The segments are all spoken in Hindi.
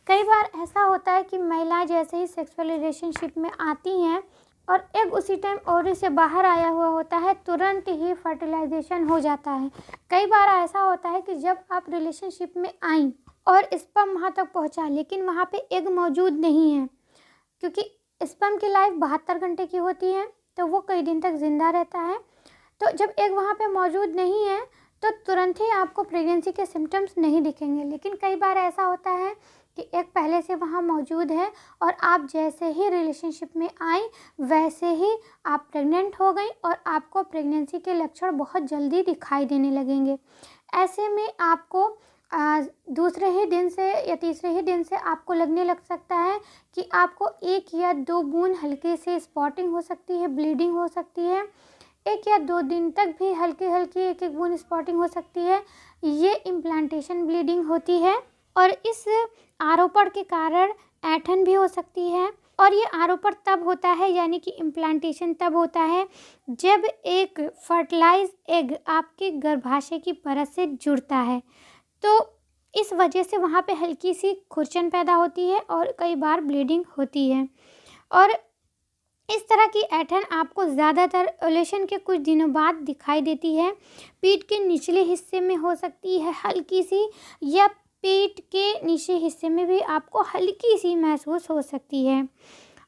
कई बार ऐसा होता है कि महिलाएं जैसे ही सेक्सुअल रिलेशनशिप में आती हैं और एग उसी टाइम ओवरी से बाहर आया हुआ होता है, तुरंत ही फर्टिलाइजेशन हो जाता है। कई बार ऐसा होता है कि जब आप रिलेशनशिप में आईं और स्पर्म वहाँ तक पहुँचा, लेकिन वहाँ पे एग मौजूद नहीं है, क्योंकि स्पर्म की लाइफ 72 घंटे की होती है, तो वो कई दिन तक जिंदा रहता है। तो जब एग वहाँ पे मौजूद नहीं है तो तुरंत ही आपको प्रेगनेंसी के सिम्टम्स नहीं दिखेंगे। लेकिन कई बार ऐसा होता है कि एग पहले से वहाँ मौजूद है और आप जैसे ही रिलेशनशिप में आई वैसे ही आप प्रेग्नेंट हो गई और आपको प्रेगनेंसी के लक्षण बहुत जल्दी दिखाई देने लगेंगे। ऐसे में आपको दूसरे ही दिन से या तीसरे ही दिन से आपको लगने लग सकता है कि आपको 1 या 2 बूंद हल्के से स्पॉटिंग हो सकती है, ब्लीडिंग हो सकती है। 1 या 2 दिन तक भी हल्की हल्की 1-1 बूंद स्पॉटिंग हो सकती है। ये इम्प्लांटेशन ब्लीडिंग होती है और इस आरोपण के कारण ऐंठन भी हो सकती है। और ये आरोपण तब होता है, यानी कि इम्प्लांटेशन तब होता है जब एक फर्टिलाइज एग आपके गर्भाशय की परत से जुड़ता है, तो इस वजह से वहाँ पे हल्की सी खुरचन पैदा होती है और कई बार ब्लीडिंग होती है। और इस तरह की ऐंठन आपको ज़्यादातर ओव्यूलेशन के कुछ दिनों बाद दिखाई देती है। पीठ के निचले हिस्से में हो सकती है हल्की सी, या पीठ के नीचे हिस्से में भी आपको हल्की सी महसूस हो सकती है।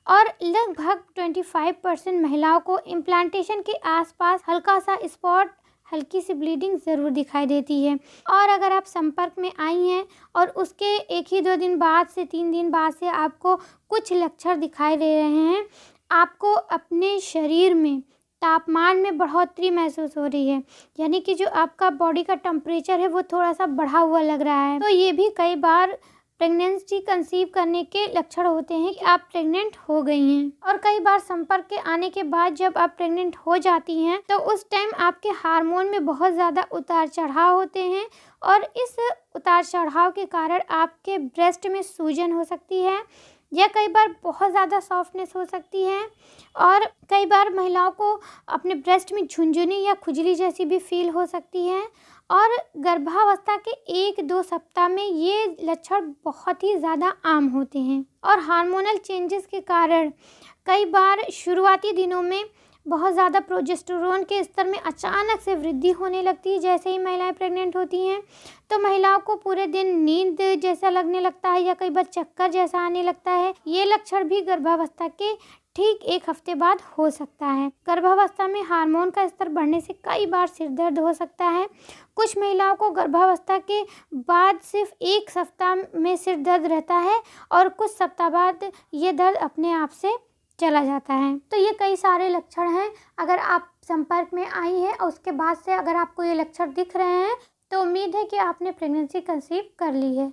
और लगभग 25% महिलाओं को इम्प्लांटेशन के आसपास हल्का सा स्पॉट, हल्की सी ब्लीडिंग ज़रूर दिखाई देती है। और अगर आप संपर्क में आई हैं और उसके 1 ही 2 दिन बाद से 3 दिन बाद से आपको कुछ लक्षण दिखाई दे रहे हैं, आपको अपने शरीर में तापमान में बढ़ोतरी महसूस हो रही है, यानी कि जो आपका बॉडी का टेम्परेचर है वो थोड़ा सा बढ़ा हुआ लग रहा है, तो ये भी कई बार प्रेगनेंसी कंसीव करने के लक्षण होते हैं कि आप प्रेग्नेंट हो गई हैं। और कई बार संपर्क के आने के बाद जब आप प्रेग्नेंट हो जाती हैं तो उस टाइम आपके हार्मोन में बहुत ज़्यादा उतार चढ़ाव होते हैं और इस उतार चढ़ाव के कारण आपके ब्रेस्ट में सूजन हो सकती है या कई बार बहुत ज़्यादा सॉफ्टनेस हो सकती है। और कई बार महिलाओं को अपने ब्रेस्ट में झुनझुनी या खुजली जैसी भी फील हो सकती है। और गर्भावस्था के 1-2 सप्ताह में ये लक्षण बहुत ही ज़्यादा आम होते हैं। और हार्मोनल चेंजेस के कारण कई बार शुरुआती दिनों में बहुत ज़्यादा प्रोजेस्टेरोन के स्तर में अचानक से वृद्धि होने लगती है। जैसे ही महिलाएं प्रेग्नेंट होती हैं तो महिलाओं को पूरे दिन नींद जैसा लगने लगता है या कई बार चक्कर जैसा आने लगता है। ये लक्षण भी गर्भावस्था के ठीक 1 हफ्ते बाद हो सकता है। गर्भावस्था में हार्मोन का स्तर बढ़ने से कई बार सिर दर्द हो सकता है। कुछ महिलाओं को गर्भावस्था के बाद सिर्फ 1 सप्ताह में सिर दर्द रहता है और कुछ सप्ताह बाद ये दर्द अपने आप से चला जाता है। तो ये कई सारे लक्षण हैं। अगर आप संपर्क में आई हैं और उसके बाद से अगर आपको ये लक्षण दिख रहे हैं तो उम्मीद है कि आपने प्रेगनेंसी कंसीव कर ली है।